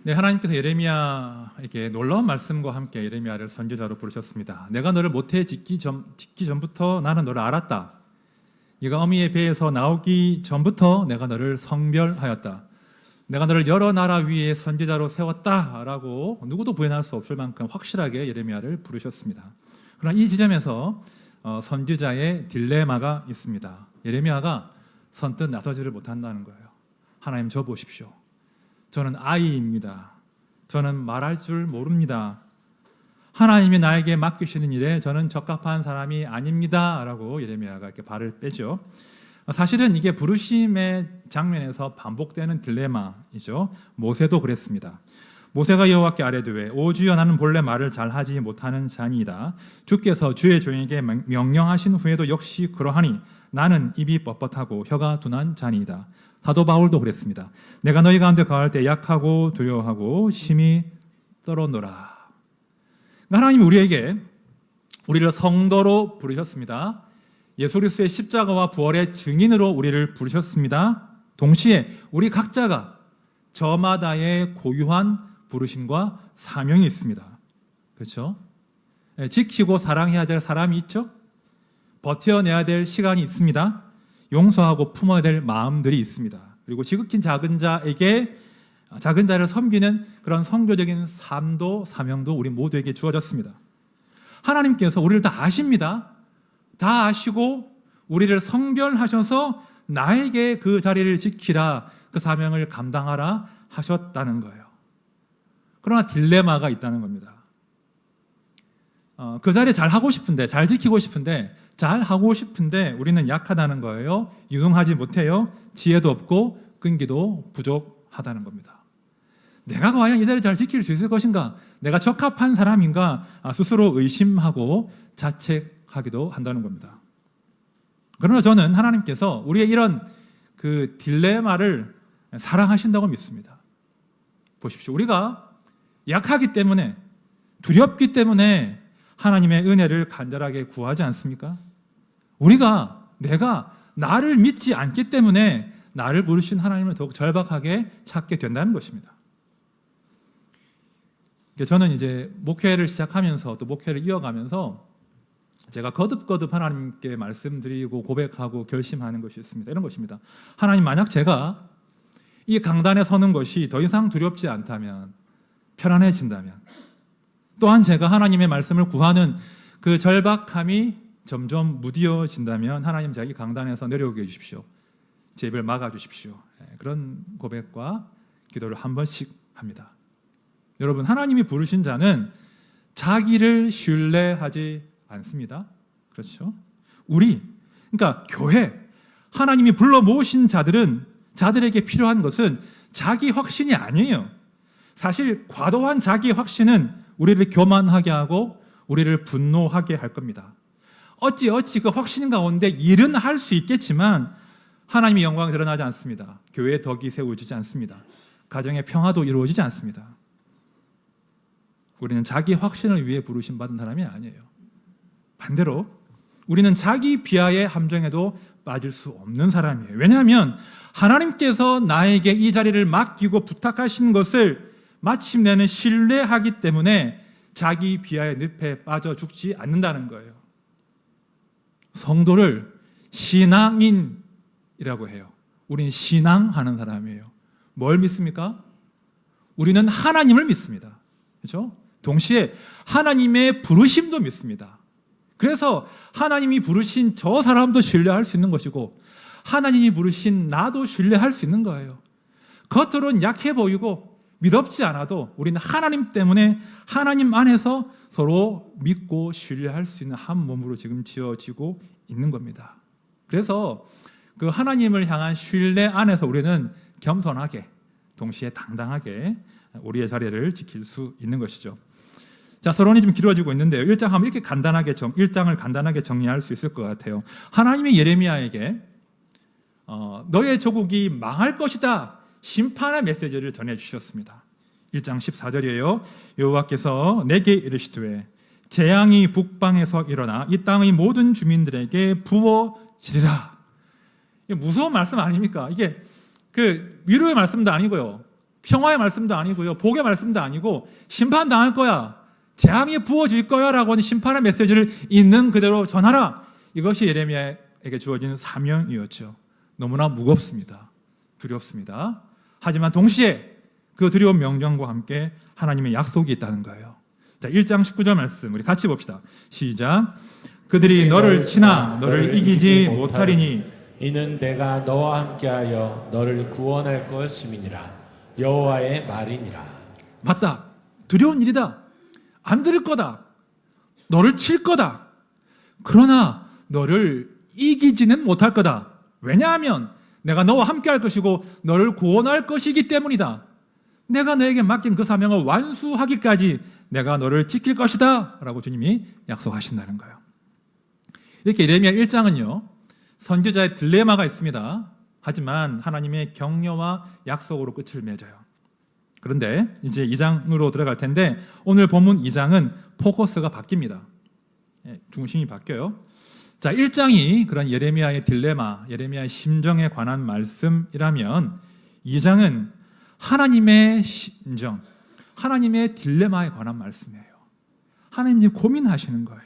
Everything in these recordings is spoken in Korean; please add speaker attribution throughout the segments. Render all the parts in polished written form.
Speaker 1: 네, 하나님께서 예레미야에게 놀라운 말씀과 함께 예레미야를 선지자로 부르셨습니다. 내가 너를 모태에 짓기 전부터 나는 너를 알았다. 네가 어미의 배에서 나오기 전부터 내가 너를 성별하였다. 내가 너를 여러 나라 위에 선지자로 세웠다라고 누구도 부인할 수 없을 만큼 확실하게 예레미야를 부르셨습니다. 그러나 이 지점에서 선지자의 딜레마가 있습니다. 예레미야가 선뜻 나서지를 못한다는 거예요. 하나님, 저 보십시오. 저는 아이입니다. 저는 말할 줄 모릅니다. 하나님이 나에게 맡기시는 일에 저는 적합한 사람이 아닙니다 라고 예레미야가 이렇게 발을 빼죠. 사실은 이게 부르심의 장면에서 반복되는 딜레마이죠. 모세도 그랬습니다. 모세가 여호와께 아뢰되 오 주여, 나는 본래 말을 잘하지 못하는 자니이다. 주께서 주의 종에게 명령하신 후에도 역시 그러하니 나는 입이 뻣뻣하고 혀가 둔한 자니이다. 사도 바울도 그랬습니다. 내가 너희 가운데 거할 때 약하고 두려워하고 심히 떨어노라. 하나님이 우리를 성도로 부르셨습니다. 예수 그리스도의 십자가와 부활의 증인으로 우리를 부르셨습니다. 동시에 우리 각자가 저마다의 고유한 부르심과 사명이 있습니다. 그렇죠? 지키고 사랑해야 될 사람이 있죠. 버텨내야 될 시간이 있습니다. 용서하고 품어야 될 마음들이 있습니다. 그리고 지극히 작은 자에게 작은 자를 섬기는 그런 선교적인 삶도 사명도 우리 모두에게 주어졌습니다. 하나님께서 우리를 다 아십니다. 다 아시고 우리를 성별하셔서 나에게 그 자리를 지키라, 그 사명을 감당하라 하셨다는 거예요. 그러나 딜레마가 있다는 겁니다. 그 자리 잘 하고 싶은데, 잘 지키고 싶은데, 잘 하고 싶은데 우리는 약하다는 거예요. 유응하지 못해요. 지혜도 없고 끈기도 부족하다는 겁니다. 내가 과연 이 자리를 잘 지킬 수 있을 것인가? 내가 적합한 사람인가? 스스로 의심하고 자책하기도 한다는 겁니다. 그러나 저는 하나님께서 우리의 이런 그 딜레마를 사랑하신다고 믿습니다. 보십시오. 우리가 약하기 때문에, 두렵기 때문에 하나님의 은혜를 간절하게 구하지 않습니까? 내가 나를 믿지 않기 때문에 나를 부르신 하나님을 더욱 절박하게 찾게 된다는 것입니다. 저는 이제 목회를 시작하면서 또 목회를 이어가면서 제가 거듭거듭 하나님께 말씀드리고 고백하고 결심하는 것이 있습니다. 이런 것입니다. 하나님, 만약 제가 이 강단에 서는 것이 더 이상 두렵지 않다면, 편안해진다면, 또한 제가 하나님의 말씀을 구하는 그 절박함이 점점 무디어진다면 하나님, 제가 이 강단에서 내려오게 해주십시오. 제 입을 막아주십시오. 그런 고백과 기도를 한 번씩 합니다. 여러분, 하나님이 부르신 자는 자기를 신뢰하지 않습니다. 그렇죠? 그러니까 교회, 하나님이 불러 모으신 자들에게 필요한 것은 자기 확신이 아니에요. 사실 과도한 자기 확신은 우리를 교만하게 하고 우리를 분노하게 할 겁니다. 어찌 그 확신 가운데 일은 할 수 있겠지만 하나님의 영광이 드러나지 않습니다. 교회의 덕이 세워지지 않습니다. 가정의 평화도 이루어지지 않습니다. 우리는 자기 확신을 위해 부르심 받은 사람이 아니에요. 반대로 우리는 자기 비하의 함정에도 빠질 수 없는 사람이에요. 왜냐하면 하나님께서 나에게 이 자리를 맡기고 부탁하신 것을 마침내는 신뢰하기 때문에 자기 비하의 늪에 빠져 죽지 않는다는 거예요. 성도를 신앙인이라고 해요. 우리는 신앙하는 사람이에요. 뭘 믿습니까? 우리는 하나님을 믿습니다. 그렇죠? 동시에 하나님의 부르심도 믿습니다. 그래서 하나님이 부르신 저 사람도 신뢰할 수 있는 것이고 하나님이 부르신 나도 신뢰할 수 있는 거예요. 겉으로는 약해 보이고 믿업지 않아도 우리는 하나님 때문에 하나님 안에서 서로 믿고 신뢰할 수 있는 한 몸으로 지금 지어지고 있는 겁니다. 그래서 그 하나님을 향한 신뢰 안에서 우리는 겸손하게 동시에 당당하게 우리의 자리를 지킬 수 있는 것이죠. 자, 서론이 좀 길어지고 있는데요. 1장 하면 이렇게 1장을 간단하게 정리할 수 있을 것 같아요. 하나님이 예레미야에게 너의 조국이 망할 것이다, 심판의 메시지를 전해주셨습니다. 1장 14절이에요. 여호와께서 내게 이르시되 재앙이 북방에서 일어나 이 땅의 모든 주민들에게 부어지리라. 이게 무서운 말씀 아닙니까? 이게 그 위로의 말씀도 아니고요, 평화의 말씀도 아니고요, 복의 말씀도 아니고 심판당할 거야, 재앙이 부어질 거야 라고 하는 심판의 메시지를 있는 그대로 전하라. 이것이 예레미야에게 주어진 사명이었죠. 너무나 무겁습니다. 두렵습니다. 하지만 동시에 그 두려운 명령과 함께 하나님의 약속이 있다는 거예요. 자, 1장 19절 말씀 우리 같이 봅시다. 시작. 그들이 너를 치나 너를 이기지 못하리니
Speaker 2: 이는 내가 너와 함께하여 너를 구원할 것임이니라. 여호와의 말이니라.
Speaker 1: 맞다. 두려운 일이다. 안 들을 거다. 너를 칠 거다. 그러나 너를 이기지는 못할 거다. 왜냐하면 내가 너와 함께할 것이고 너를 구원할 것이기 때문이다. 내가 너에게 맡긴 그 사명을 완수하기까지 내가 너를 지킬 것이다 라고 주님이 약속하신다는 거예요. 이렇게 예레미야 1장은요 선지자의 딜레마가 있습니다. 하지만 하나님의 격려와 약속으로 끝을 맺어요. 그런데 이제 2장으로 들어갈 텐데 오늘 본문 2장은 포커스가 바뀝니다. 중심이 바뀌어요. 자, 1장이 그런 예레미야의 딜레마, 예레미야의 심정에 관한 말씀이라면 2장은 하나님의 심정, 하나님의 딜레마에 관한 말씀이에요. 하나님 지금 고민하시는 거예요.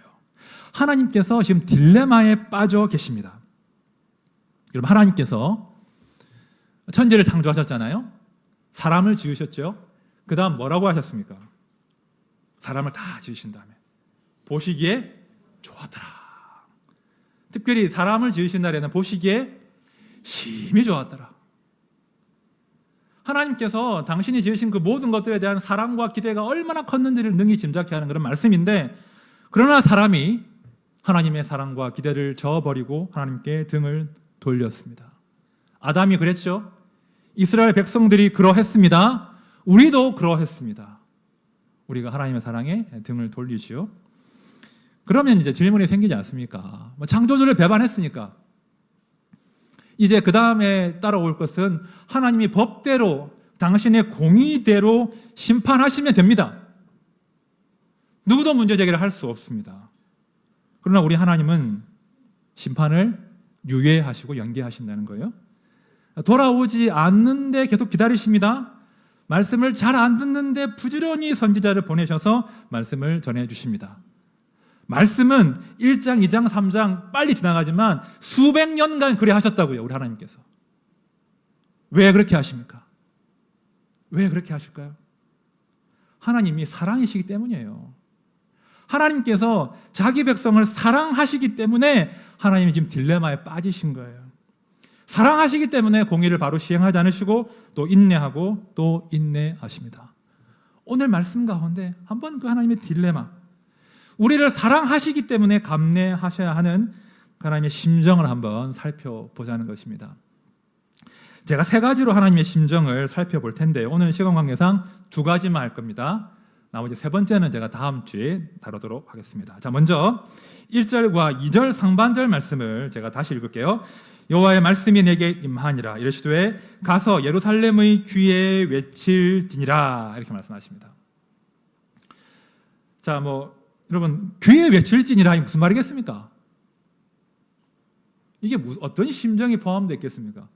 Speaker 1: 하나님께서 지금 딜레마에 빠져 계십니다. 여러분, 하나님께서 천지를 창조하셨잖아요. 사람을 지으셨죠. 그 다음 뭐라고 하셨습니까? 사람을 다 지으신 다음에 보시기에 좋았더라. 특별히 사람을 지으신 날에는 보시기에 심히 좋았더라. 하나님께서 당신이 지으신 그 모든 것들에 대한 사랑과 기대가 얼마나 컸는지를 능히 짐작케 하는 그런 말씀인데, 그러나 사람이 하나님의 사랑과 기대를 저버리고 하나님께 등을 돌렸습니다. 아담이 그랬죠. 이스라엘 백성들이 그러했습니다. 우리도 그러했습니다. 우리가 하나님의 사랑에 등을 돌리지요. 그러면 이제 질문이 생기지 않습니까? 창조주를 배반했으니까 이제 그 다음에 따라올 것은 하나님이 법대로 당신의 공의대로 심판하시면 됩니다. 누구도 문제 제기를 할 수 없습니다. 그러나 우리 하나님은 심판을 유예하시고 연기하신다는 거예요. 돌아오지 않는데 계속 기다리십니다. 말씀을 잘 안 듣는데 부지런히 선지자를 보내셔서 말씀을 전해주십니다. 말씀은 1장, 2장, 3장 빨리 지나가지만 수백 년간 그래 하셨다고요. 우리 하나님께서. 왜 그렇게 하십니까? 왜 그렇게 하실까요? 하나님이 사랑이시기 때문이에요. 하나님께서 자기 백성을 사랑하시기 때문에 하나님이 지금 딜레마에 빠지신 거예요. 사랑하시기 때문에 공의를 바로 시행하지 않으시고 또 인내하고 또 인내하십니다. 오늘 말씀 가운데 한번 그 하나님의 딜레마, 우리를 사랑하시기 때문에 감내하셔야 하는 하나님의 심정을 한번 살펴보자는 것입니다. 제가 세 가지로 하나님의 심정을 살펴볼 텐데 오늘 시간 관계상 두 가지만 할 겁니다. 나머지 세 번째는 제가 다음 주에 다루도록 하겠습니다. 자, 먼저 1절과 2절 상반절 말씀을 제가 다시 읽을게요. 여호와의 말씀이 내게 임하니라. 이르시되 가서 예루살렘의 귀에 외칠지니라. 이렇게 말씀하십니다. 자, 여러분, 귀에 외칠지니라 이 무슨 말이겠습니까? 이게 어떤 심정이 포함되어 있겠습니까?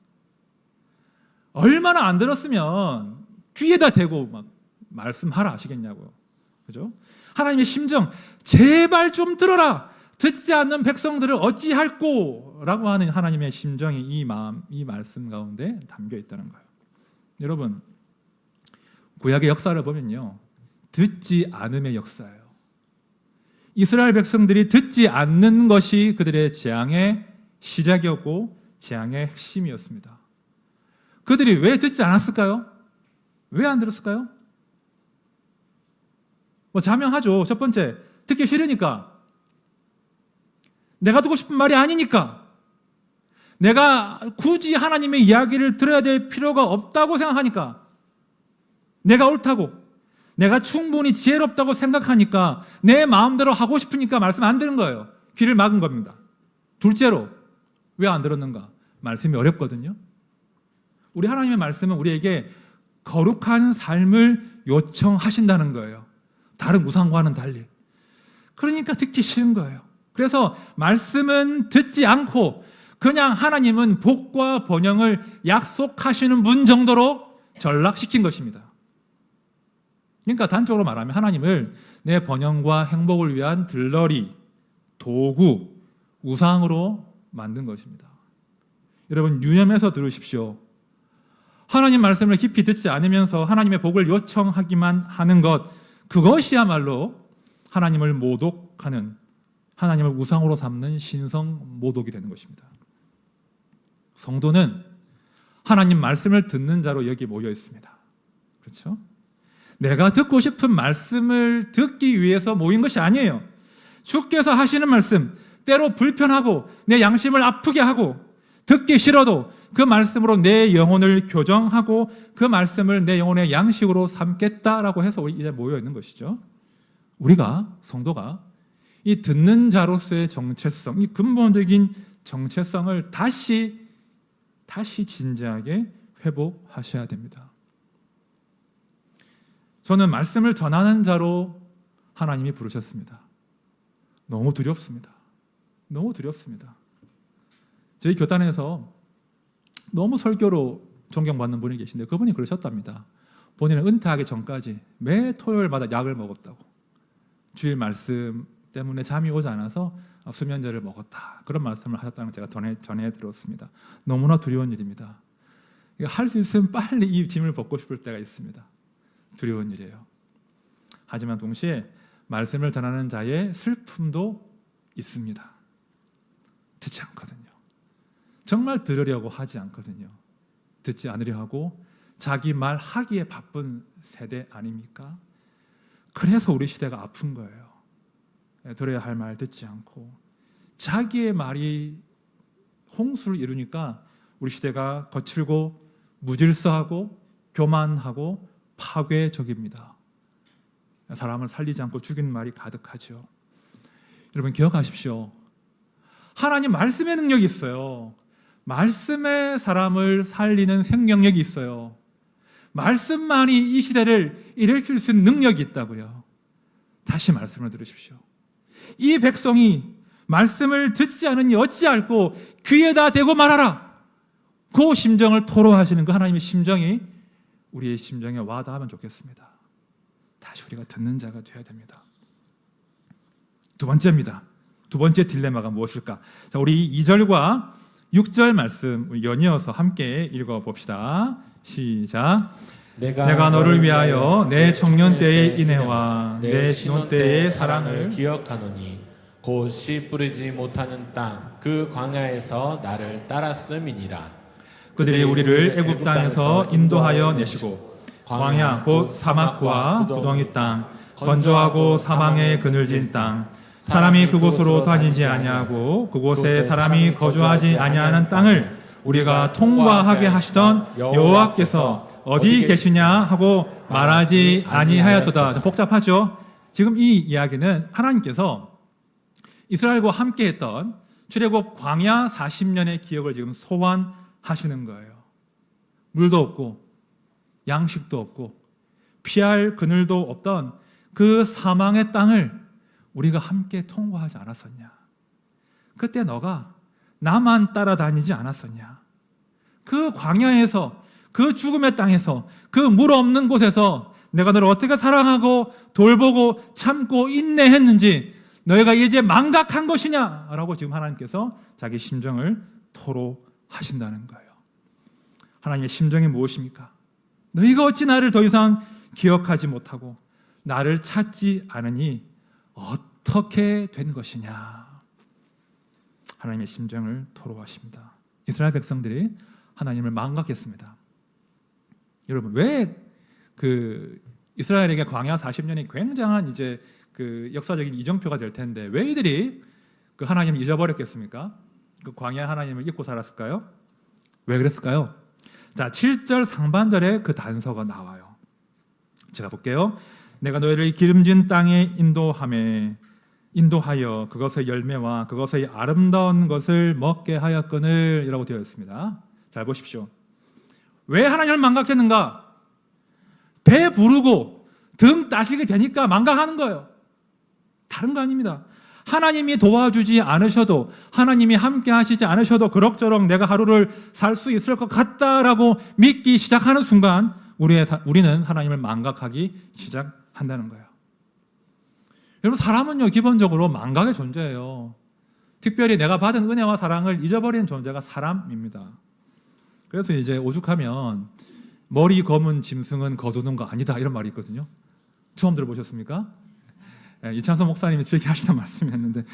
Speaker 1: 얼마나 안 들었으면 귀에다 대고 막 말씀하라 하시겠냐고요. 그죠? 하나님의 심정, 제발 좀 들어라. 듣지 않는 백성들을 어찌할꼬? 라고 하는 하나님의 심정이 이 마음, 이 말씀 가운데 담겨 있다는 거예요. 여러분, 구약의 역사를 보면요, 듣지 않음의 역사예요. 이스라엘 백성들이 듣지 않는 것이 그들의 재앙의 시작이었고 재앙의 핵심이었습니다. 그들이 왜 듣지 않았을까요? 왜 안 들었을까요? 자명하죠. 첫 번째, 듣기 싫으니까. 내가 듣고 싶은 말이 아니니까. 내가 굳이 하나님의 이야기를 들어야 될 필요가 없다고 생각하니까. 내가 옳다고, 내가 충분히 지혜롭다고 생각하니까, 내 마음대로 하고 싶으니까 말씀 안 듣는 거예요. 귀를 막은 겁니다. 둘째로, 왜 안 들었는가? 말씀이 어렵거든요. 우리 하나님의 말씀은 우리에게 거룩한 삶을 요청하신다는 거예요. 다른 우상과는 달리. 그러니까 듣기 싫은 거예요. 그래서 말씀은 듣지 않고 그냥 하나님은 복과 번영을 약속하시는 분 정도로 전락시킨 것입니다. 그러니까 단적으로 말하면 하나님을 내 번영과 행복을 위한 들러리, 도구, 우상으로 만든 것입니다. 여러분 유념해서 들으십시오. 하나님 말씀을 깊이 듣지 않으면서 하나님의 복을 요청하기만 하는 것, 그것이야말로 하나님을 모독하는, 하나님을 우상으로 삼는 신성 모독이 되는 것입니다. 성도는 하나님 말씀을 듣는 자로 여기 모여 있습니다. 그렇죠? 내가 듣고 싶은 말씀을 듣기 위해서 모인 것이 아니에요. 주께서 하시는 말씀, 때로 불편하고 내 양심을 아프게 하고 듣기 싫어도 그 말씀으로 내 영혼을 교정하고 그 말씀을 내 영혼의 양식으로 삼겠다라고 해서 이제 모여 있는 것이죠. 우리가, 성도가 이 듣는 자로서의 정체성, 이 근본적인 정체성을 다시 진지하게 회복하셔야 됩니다. 저는 말씀을 전하는 자로 하나님이 부르셨습니다. 너무 두렵습니다. 너무 두렵습니다. 저희 교단에서 너무 설교로 존경받는 분이 계신데 그분이 그러셨답니다. 본인은 은퇴하기 전까지 매 토요일마다 약을 먹었다고. 주일 말씀 때문에 잠이 오지 않아서 수면제를 먹었다. 그런 말씀을 하셨다는 걸 제가 전해 들었습니다. 너무나 두려운 일입니다. 할 수 있으면 빨리 이 짐을 벗고 싶을 때가 있습니다. 두려운 일이에요. 하지만 동시에 말씀을 전하는 자의 슬픔도 있습니다. 듣지 않거든요. 정말 들으려고 하지 않거든요. 듣지 않으려 하고 자기 말 하기에 바쁜 세대 아닙니까? 그래서 우리 시대가 아픈 거예요. 들어야 할 말 듣지 않고 자기의 말이 홍수를 이루니까 우리 시대가 거칠고 무질서하고 교만하고 파괴적입니다. 사람을 살리지 않고 죽이는 말이 가득하죠. 여러분 기억하십시오. 하나님 말씀의 능력이 있어요. 말씀에 사람을 살리는 생명력이 있어요. 말씀만이 이 시대를 일으킬 수 있는 능력이 있다고요. 다시 말씀을 들으십시오. 이 백성이 말씀을 듣지 않으니 어찌할꼬 귀에다 대고 말하라. 그 심정을 토로하시는 그 하나님의 심정이 우리의 심정에 와닿으면 좋겠습니다. 다시 우리가 듣는 자가 되어야 됩니다. 두 번째입니다. 두 번째 딜레마가 무엇일까? 자, 우리 2절과 6절 말씀 연이어서 함께 읽어봅시다. 시작. 내가 너를 위하여 내 청년 때의 인애와 내 신혼 때의 사랑을
Speaker 2: 기억하노니 곧 씨 뿌리지 못하는 땅 그 광야에서 나를 따랐음이니라.
Speaker 1: 그들이 우리를 애굽 땅에서 인도하여 내시고 광야 곧 사막과 구덩이 땅 건조하고 사망에 그늘진 땅 사람이 그곳으로 다니지 아니하고 그곳에 사람이 거주하지 아니하는 땅을 우리가 통과하게 하시던 여호와께서 어디 계시냐 하고 말하지 아니하였도다. 좀 복잡하죠? 지금 이 이야기는 하나님께서 이스라엘과 함께 했던 출애굽 광야 40년의 기억을 지금 소환하시는 거예요. 물도 없고 양식도 없고 피할 그늘도 없던 그 사망의 땅을 우리가 함께 통과하지 않았었냐? 그때 너가 나만 따라다니지 않았었냐? 그 광야에서, 그 죽음의 땅에서, 그 물 없는 곳에서 내가 너를 어떻게 사랑하고 돌보고 참고 인내했는지 너희가 이제 망각한 것이냐? 라고 지금 하나님께서 자기 심정을 토로하신다는 거예요. 하나님의 심정이 무엇입니까? 너희가 어찌 나를 더 이상 기억하지 못하고 나를 찾지 않으니 어떻게 된 것이냐? 하나님의 심정을 토로하십니다. 이스라엘 백성들이 하나님을 망각했습니다. 여러분 왜 이스라엘에게 광야 40년이 굉장한 이제 역사적인 이정표가 될 텐데 왜 이들이 그 하나님을 잊어버렸겠습니까? 그 광야 하나님을 잊고 살았을까요? 왜 그랬을까요? 자, 7절 상반절에 그 단서가 나와요. 제가 볼게요. 내가 너희를 기름진 땅에 인도하여 그것의 열매와 그것의 아름다운 것을 먹게 하였거늘 이라고 되어 있습니다. 잘 보십시오. 왜 하나님을 망각했는가? 배 부르고 등 따시게 되니까 망각하는 거예요. 다른 거 아닙니다. 하나님이 도와주지 않으셔도 하나님이 함께 하시지 않으셔도 그럭저럭 내가 하루를 살 수 있을 것 같다라고 믿기 시작하는 순간 우리는 하나님을 망각하기 시작한다는 거예요. 여러분, 사람은요 기본적으로 망각의 존재예요. 특별히 내가 받은 은혜와 사랑을 잊어버리는 존재가 사람입니다. 그래서 이제 오죽하면 머리 검은 짐승은 거두는 거 아니다 이런 말이 있거든요. 처음 들어보셨습니까? 이창섭 목사님이 즐겨 하시던 말씀이었는데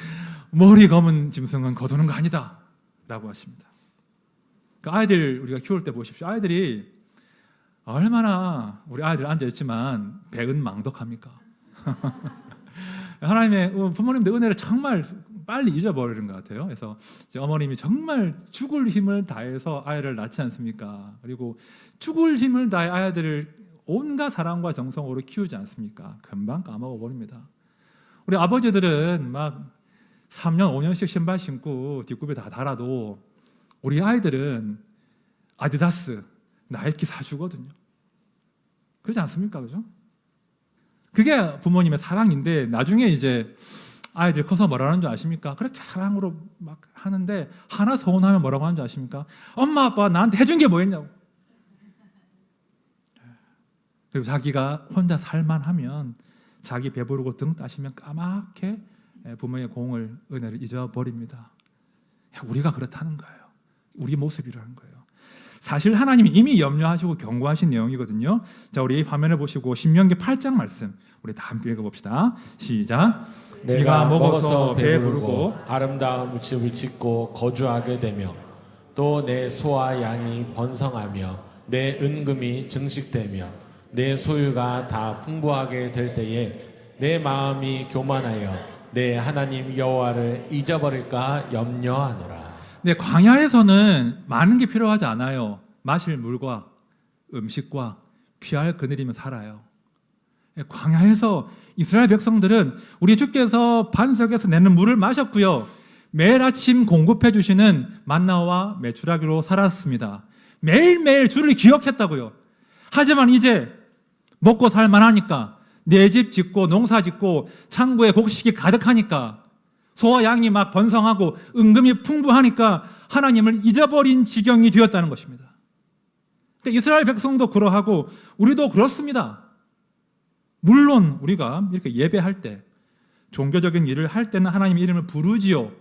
Speaker 1: 머리 검은 짐승은 거두는 거 아니다 라고 하십니다. 그 아이들 우리가 키울 때 보십시오. 아이들이 얼마나 우리 아이들 앉아있지만 배은 망덕합니까? 하나님의 부모님들 은혜를 정말 빨리 잊어버리는 것 같아요. 그래서 이제 어머님이 정말 죽을 힘을 다해서 아이를 낳지 않습니까? 그리고 죽을 힘을 다해 아이들을 온갖 사랑과 정성으로 키우지 않습니까? 금방 까먹어버립니다. 우리 아버지들은 막 3년, 5년씩 신발 신고 뒷굽이 다 달아도 우리 아이들은 아디다스, 나이키 사주거든요. 그렇지 않습니까? 그죠? 그게 부모님의 사랑인데 나중에 이제 아이들 커서 뭐라는 줄 아십니까? 그렇게 사랑으로 막 하는데 하나 서운하면 뭐라고 하는 줄 아십니까? 엄마 아빠 나한테 해준 게 뭐였냐고. 그리고 자기가 혼자 살만하면 자기 배부르고 등 따시면 까맣게 부모의 공을 은혜를 잊어버립니다. 우리가 그렇다는 거예요. 우리 모습이라는 거예요. 사실 하나님이 이미 염려하시고 경고하신 내용이거든요. 자, 우리 화면을 보시고 신명기 8장 말씀 우리 다 함께 읽어봅시다. 시작.
Speaker 2: 내가 먹어서 배부르고 아름다운 집을 짓고 거주하게 되며 또 내 소와 양이 번성하며 내 은금이 증식되며 내 소유가 다 풍부하게 될 때에 내 마음이 교만하여 내 하나님 여호와를 잊어버릴까 염려하노라.
Speaker 1: 네, 광야에서는 많은 게 필요하지 않아요. 마실 물과 음식과 피할 그늘이면 살아요. 광야에서 이스라엘 백성들은 우리 주께서 반석에서 내는 물을 마셨고요. 매일 아침 공급해 주시는 만나와 메추라기로 살았습니다. 매일매일 주를 기억했다고요. 하지만 이제 먹고 살 만하니까 내 집 짓고 농사 짓고 창고에 곡식이 가득하니까 소와 양이 막 번성하고 은금이 풍부하니까 하나님을 잊어버린 지경이 되었다는 것입니다. 이스라엘 백성도 그러하고 우리도 그렇습니다. 물론 우리가 이렇게 예배할 때 종교적인 일을 할 때는 하나님의 이름을 부르지요.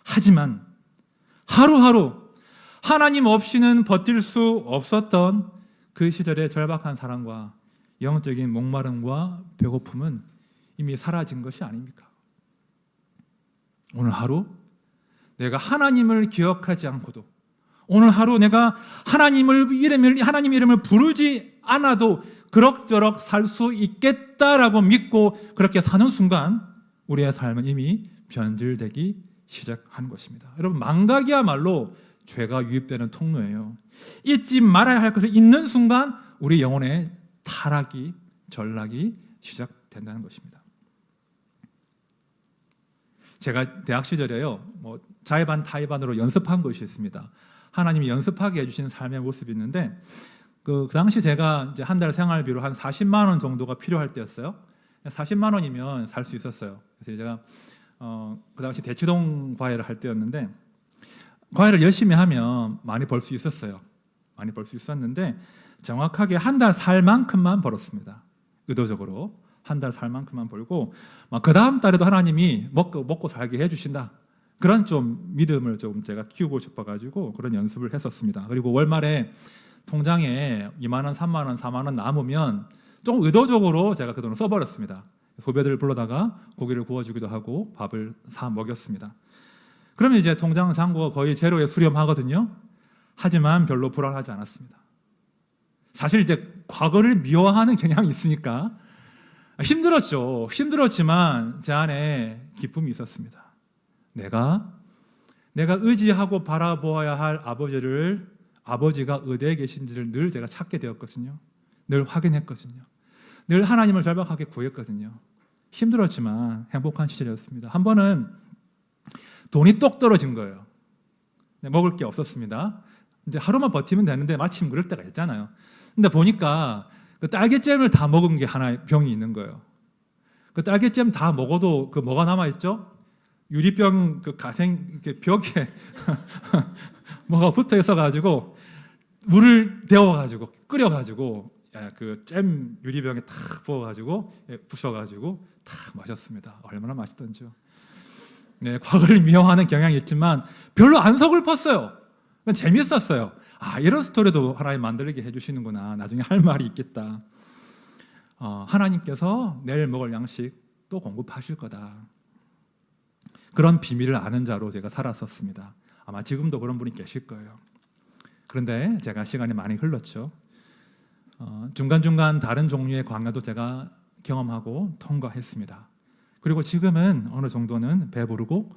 Speaker 1: 하지만 하루하루 하나님 없이는 버틸 수 없었던 그 시절의 절박한 사랑과 영적인 목마름과 배고픔은 이미 사라진 것이 아닙니까? 오늘 하루 내가 하나님을 기억하지 않고도 오늘 하루 내가 하나님 이름을 부르지 않아도 그럭저럭 살 수 있겠다라고 믿고 그렇게 사는 순간 우리의 삶은 이미 변질되기 시작한 것입니다. 여러분, 망각이야말로 죄가 유입되는 통로예요. 잊지 말아야 할 것을 잊는 순간 우리 영혼의 타락이 전락이 시작된다는 것입니다. 제가 대학 시절에요, 자의반 타의반으로 연습한 것이 있습니다. 하나님이 연습하게 해주시는 삶의 모습이 있는데 그 당시 제가 이제 한 달 생활비로 한 40만 원 정도가 필요할 때였어요. 40만 원이면 살 수 있었어요. 그래서 제가 그 당시 대치동 과외를 할 때였는데 과외를 열심히 하면 많이 벌 수 있었어요. 많이 벌 수 있었는데 정확하게 한 달 살 만큼만 벌었습니다. 의도적으로 한 달 살 만큼만 벌고 그 다음 달에도 하나님이 먹고 살게 해주신다. 그런 좀 믿음을 좀 제가 키우고 싶어가지고 그런 연습을 했었습니다. 그리고 월말에 통장에 2만 원, 3만 원, 4만 원 남으면 좀 의도적으로 제가 그 돈을 써버렸습니다. 후배들을 불러다가 고기를 구워주기도 하고 밥을 사 먹였습니다. 그러면 이제 통장 잔고가 거의 제로에 수렴하거든요. 하지만 별로 불안하지 않았습니다. 사실 이제 과거를 미워하는 경향이 있으니까 힘들었죠. 힘들었지만 제 안에 기쁨이 있었습니다. 내가 의지하고 바라보아야 할 아버지가 어디에 계신지를 늘 제가 찾게 되었거든요. 늘 확인했거든요. 늘 하나님을 절박하게 구했거든요. 힘들었지만 행복한 시절이었습니다. 한 번은 돈이 똑 떨어진 거예요. 먹을 게 없었습니다. 이제 하루만 버티면 되는데 마침 그럴 때가 있잖아요. 근데 보니까 그 딸기잼을 다 먹은 게 하나의 병이 있는 거예요. 그 딸기잼 다 먹어도 그 뭐가 남아있죠? 유리병 그 가생 벽에 뭐가 붙어 있어가지고 물을 데워가지고 끓여가지고 그잼 유리병에 탁 부어가지고 부셔가지고 탁 마셨습니다. 얼마나 맛있던지요. 네, 과거를 미워하는 경향이 있지만 별로 안 서글펐어요. 재밌었어요. 이런 스토리도 하나님 만들게 해주시는구나. 나중에 할 말이 있겠다. 하나님께서 내일 먹을 양식 또 공급하실 거다. 그런 비밀을 아는 자로 제가 살았었습니다. 아마 지금도 그런 분이 계실 거예요. 그런데 제가 시간이 많이 흘렀죠. 중간중간 다른 종류의 광야도 제가 경험하고 통과했습니다. 그리고 지금은 어느 정도는 배부르고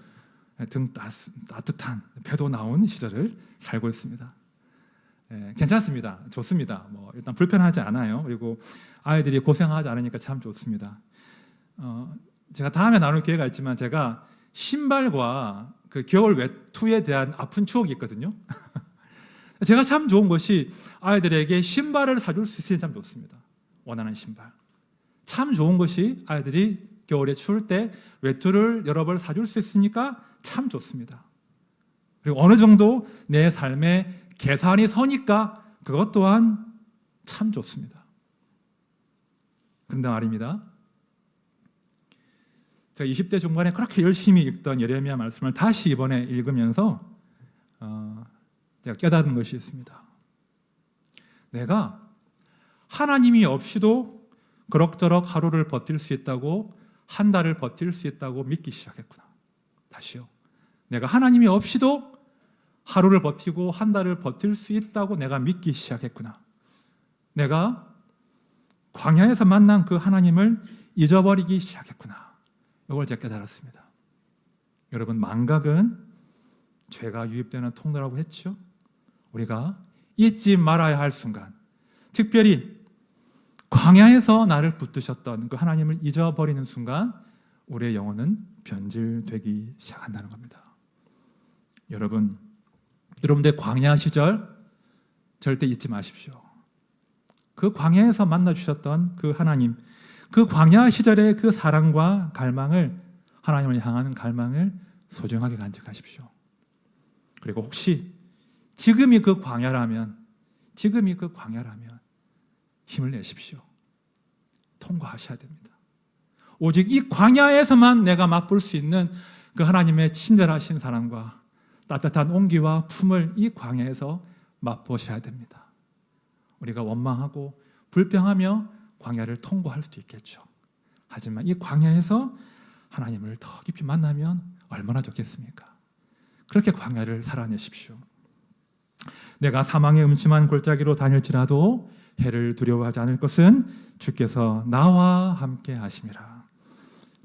Speaker 1: 등 따뜻한 배도 나온 시절을 살고 있습니다. 괜찮습니다. 좋습니다. 일단 불편하지 않아요. 그리고 아이들이 고생하지 않으니까 참 좋습니다. 제가 다음에 나눌 기회가 있지만 제가 신발과 그 겨울 외투에 대한 아픈 추억이 있거든요. 제가 참 좋은 것이 아이들에게 신발을 사줄 수 있으니 참 좋습니다. 원하는 신발. 참 좋은 것이 아이들이 겨울에 추울 때 외투를 여러 벌 사줄 수 있으니까 참 좋습니다. 그리고 어느 정도 내 삶에 계산이 서니까 그것 또한 참 좋습니다. 그런데 말입니다. 제가 20대 중반에 그렇게 열심히 읽던 예레미야 말씀을 다시 이번에 읽으면서 제가 깨달은 것이 있습니다. 내가 하나님이 없이도 그럭저럭 하루를 버틸 수 있다고, 한 달을 버틸 수 있다고 믿기 시작했구나. 다시요. 내가 하나님이 없이도 하루를 버티고 한 달을 버틸 수 있다고 내가 믿기 시작했구나. 내가 광야에서 만난 그 하나님을 잊어버리기 시작했구나. 이걸 제가 깨달았습니다. 여러분, 망각은 죄가 유입되는 통로라고 했죠. 우리가 잊지 말아야 할 순간, 특별히 광야에서 나를 붙드셨던 그 하나님을 잊어버리는 순간 우리의 영혼은 변질되기 시작한다는 겁니다. 여러분들 광야 시절 절대 잊지 마십시오. 그 광야에서 만나주셨던 그 하나님, 그 광야 시절의 그 사랑과 갈망을, 하나님을 향하는 갈망을 소중하게 간직하십시오. 그리고 혹시 지금이 그 광야라면 힘을 내십시오. 통과하셔야 됩니다. 오직 이 광야에서만 내가 맛볼 수 있는 그 하나님의 친절하신 사랑과 따뜻한 온기와 품을 이 광야에서 맛보셔야 됩니다. 우리가 원망하고 불평하며 광야를 통과할 수도 있겠죠. 하지만 이 광야에서 하나님을 더 깊이 만나면 얼마나 좋겠습니까? 그렇게 광야를 살아내십시오. 내가 사망의 음침한 골짜기로 다닐지라도 해를 두려워하지 않을 것은 주께서 나와 함께 하심이라.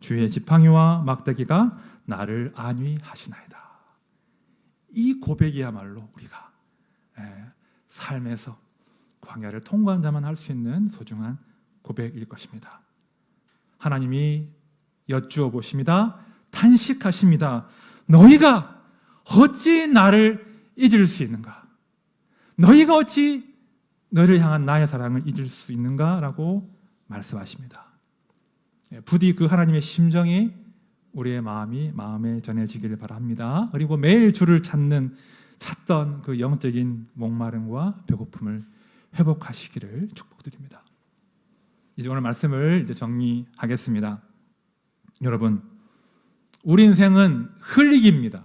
Speaker 1: 주의 지팡이와 막대기가 나를 안위하시나이다. 이 고백이야말로 우리가 삶에서 광야를 통과한 자만 할 수 있는 소중한 고백일 것입니다. 하나님이 여쭈어 보십니다. 탄식하십니다. 너희가 어찌 나를 잊을 수 있는가? 너희가 어찌 너희를 향한 나의 사랑을 잊을 수 있는가? 라고 말씀하십니다. 부디 그 하나님의 심정이 우리의 마음에 전해지기를 바랍니다. 그리고 매일 주를 찾던 그 영적인 목마름과 배고픔을 회복하시기를 축복드립니다. 이제 오늘 말씀을 정리하겠습니다. 여러분, 우리 인생은 흙입니다.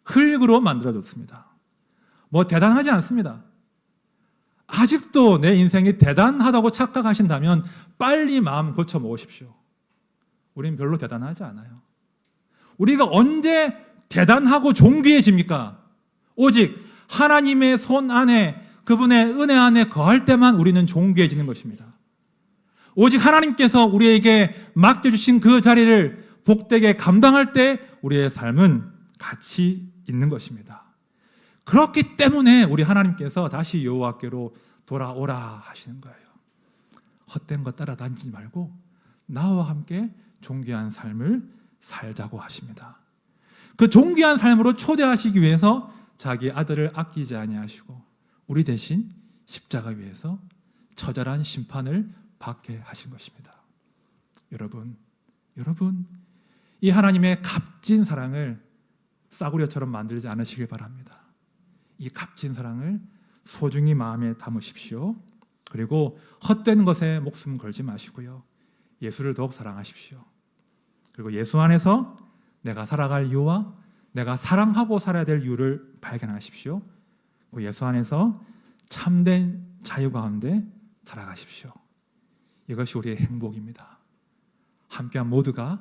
Speaker 1: 흙으로 만들어졌습니다. 대단하지 않습니다. 아직도 내 인생이 대단하다고 착각하신다면 빨리 마음 고쳐 먹으십시오. 우린 별로 대단하지 않아요. 우리가 언제 대단하고 존귀해집니까? 오직 하나님의 손 안에, 그분의 은혜 안에 거할 때만 우리는 존귀해지는 것입니다. 오직 하나님께서 우리에게 맡겨주신 그 자리를 복되게 감당할 때 우리의 삶은 가치 있는 것입니다. 그렇기 때문에 우리 하나님께서 다시 여호와께로 돌아오라 하시는 거예요. 헛된 것 따라다니지 말고 나와 함께 존귀한 삶을 살자고 하십니다. 그 존귀한 삶으로 초대하시기 위해서 자기 아들을 아끼지 아니하시고 우리 대신 십자가 위에서 처절한 심판을 받게 하신 것입니다. 여러분, 이 하나님의 값진 사랑을 싸구려처럼 만들지 않으시길 바랍니다. 이 값진 사랑을 소중히 마음에 담으십시오. 그리고 헛된 것에 목숨 걸지 마시고요. 예수를 더욱 사랑하십시오. 그리고 예수 안에서 내가 살아갈 이유와 내가 사랑하고 살아야 될 이유를 발견하십시오. 그리고 예수 안에서 참된 자유 가운데 살아가십시오. 이것이 우리의 행복입니다. 함께한 모두가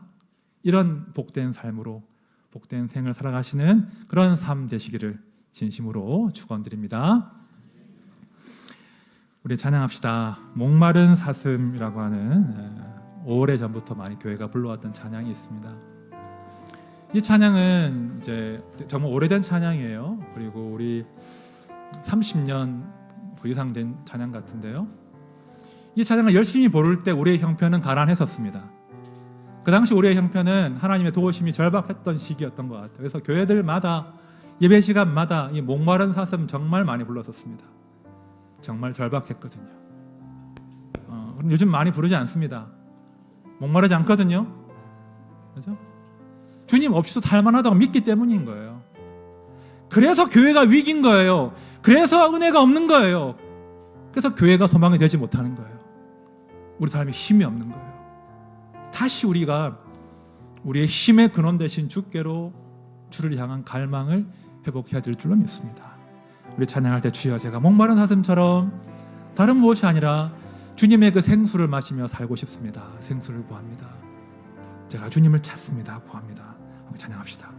Speaker 1: 이런 복된 삶으로 복된 생을 살아가시는 그런 삶 되시기를 진심으로 축원드립니다. 우리 찬양합시다. 목마른 사슴이라고 하는 오래전부터 많이 교회가 불러왔던 찬양이 있습니다. 이 찬양은 이제 정말 오래된 찬양이에요. 그리고 우리 30년 그 이상 된 찬양 같은데요. 이 찬양을 열심히 부를 때 우리의 형편은 가난했었습니다. 그 당시 우리의 형편은 하나님의 도우심이 절박했던 시기였던 것 같아요. 그래서 교회들마다 예배 시간마다 이 목마른 사슴 정말 많이 불렀었습니다. 정말 절박했거든요. 그럼 요즘 많이 부르지 않습니다. 목마르지 않거든요. 그렇죠? 주님 없이도 살만하다고 믿기 때문인 거예요. 그래서 교회가 위기인 거예요. 그래서 은혜가 없는 거예요. 그래서 교회가 소망이 되지 못하는 거예요. 우리 삶에 힘이 없는 거예요. 다시 우리가 우리의 힘의 근원 되신 주께로 주를 향한 갈망을 회복해야 될 줄로 믿습니다. 우리 찬양할 때 주여 제가 목마른 사슴처럼 다른 무엇이 아니라 주님의 그 생수를 마시며 살고 싶습니다. 생수를 구합니다. 제가 주님을 찾습니다. 구합니다. 함께 찬양합시다.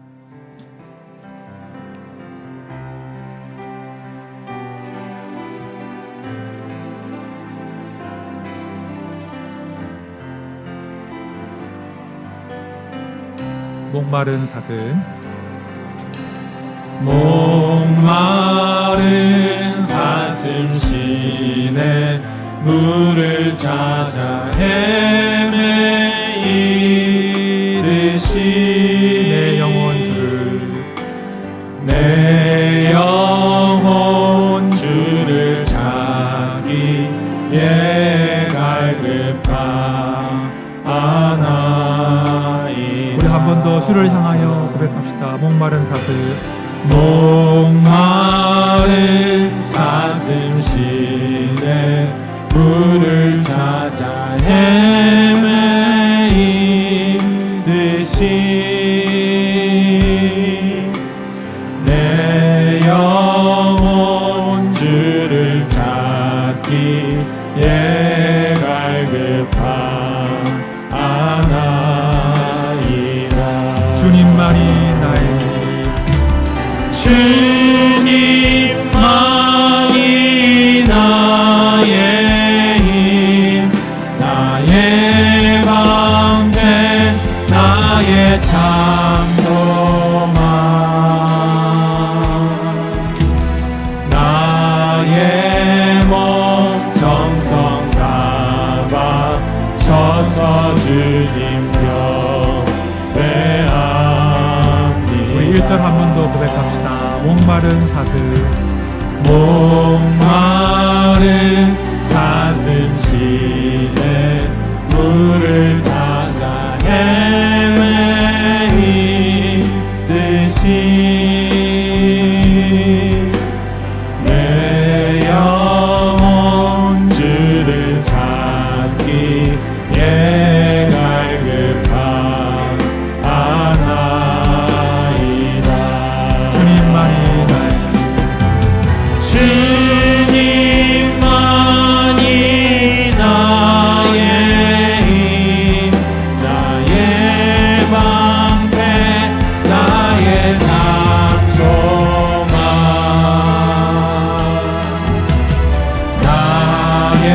Speaker 1: 목마른 사슴
Speaker 2: 목마른 사슴 시내 물을 찾아 헤매이듯이
Speaker 1: 내 영혼 주를
Speaker 2: 내 영혼 주를 찾기에 갈급하나이다.
Speaker 1: 우리 한 번 더 주를 향하여 고백합시다. 목마른 사슴
Speaker 2: 목마른 사슴 시내 물을 찾아 헤매이듯이 내 영혼 주를 찾기에 갈급하나이다.
Speaker 1: 주님만이 나의
Speaker 2: 주님만이 나의 힘 나의 방패 나의 참 소망 나의 몸 정성 다 바쳐서 주님 경배합니다.
Speaker 1: 우리 1절 한 번 더 고백합시다. 목마른 사슴
Speaker 2: 목마른 사슴 시내 물을 찾아 헤매이듯이 내 영혼 주를 찾기에 갈급하나이다.
Speaker 1: 주님만이 나의
Speaker 2: 주님만이 나의 힘 나의 방패 나의 참 소망 나의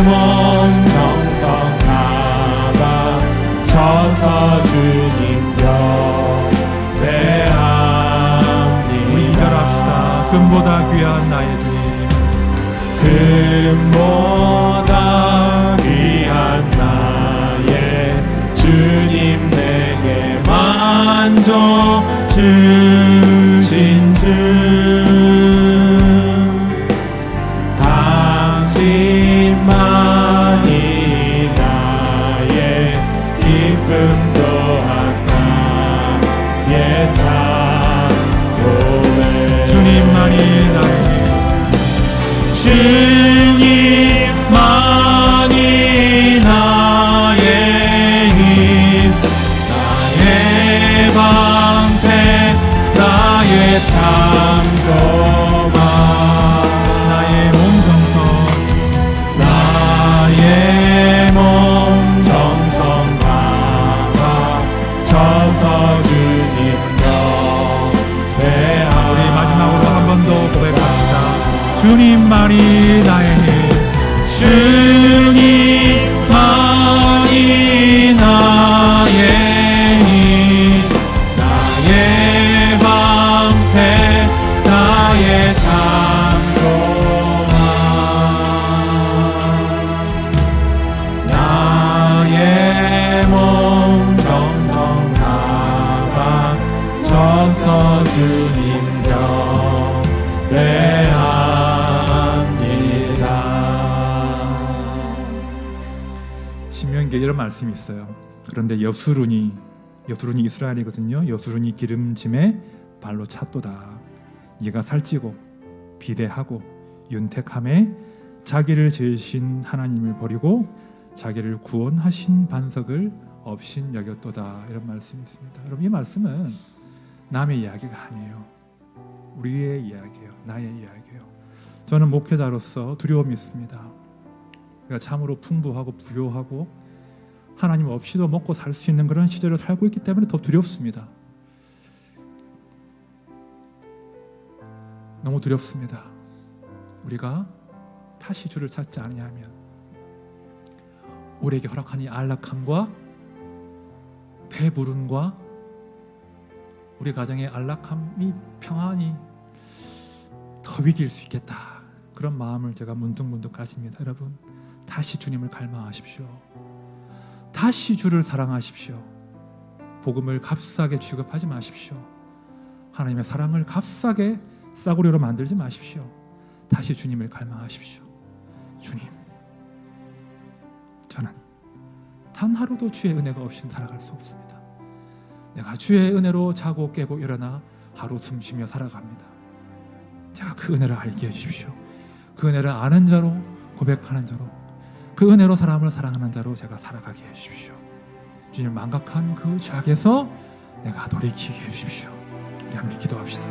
Speaker 2: 몸 정성 다 바쳐서 주님 경배합니다.
Speaker 1: 우리 2절 합시다. 금보다 귀한 나의 주님
Speaker 2: 금보다 귀한 나의 주님 내게 만족 주신 주 당신만이 나의 기쁨 또한 나의 참 고백
Speaker 1: 주님만이 나의
Speaker 2: 주님
Speaker 1: 주님만이 나의 힘 주님만이 나의 힘 나의 방패 나의 장소만 나의 몸 정성 다바 쳐서 주님 경배합니다. 신명기에 이런 말씀이 있어요. 그런데 여수룬이 이스라엘이거든요. 여수룬이 기름짐에 발로 찼도다. 네가 살찌고 비대하고 윤택함에 자기를 지으신 하나님을 버리고 자기를 구원하신 반석을 없인 여겼도다. 이런 말씀이 있습니다. 여러분, 이 말씀은 남의 이야기가 아니에요. 우리의 이야기예요. 나의 이야기예요. 저는 목회자로서 두려움이 있습니다. 우리가 참으로 풍부하고 부요하고 하나님 없이도 먹고 살 수 있는 그런 시절을 살고 있기 때문에 더 두렵습니다. 너무 두렵습니다. 우리가 다시 주를 찾지 않으면 우리에게 허락한 이 안락함과 배부름과 우리 가정의 안락함이 평안이 더 위기일 수 있겠다. 그런 마음을 제가 문득문득 가집니다. 여러분, 다시 주님을 갈망하십시오. 다시 주를 사랑하십시오. 복음을 값싸게 취급하지 마십시오. 하나님의 사랑을 값싸게 싸구려로 만들지 마십시오. 다시 주님을 갈망하십시오. 주님, 저는 단 하루도 주의 은혜가 없이는 살아갈 수 없습니다. 내가 주의 은혜로 자고 깨고 일어나 하루 숨쉬며 살아갑니다. 제가 그 은혜를 알게 해주십시오. 그 은혜를 아는 자로, 고백하는 자로, 그 은혜로 사람을 사랑하는 자로 제가 살아가게 해주십시오. 주님, 망각한 그 죄악에서 내가 돌이키게 해주십시오. 우리 함께 기도합시다.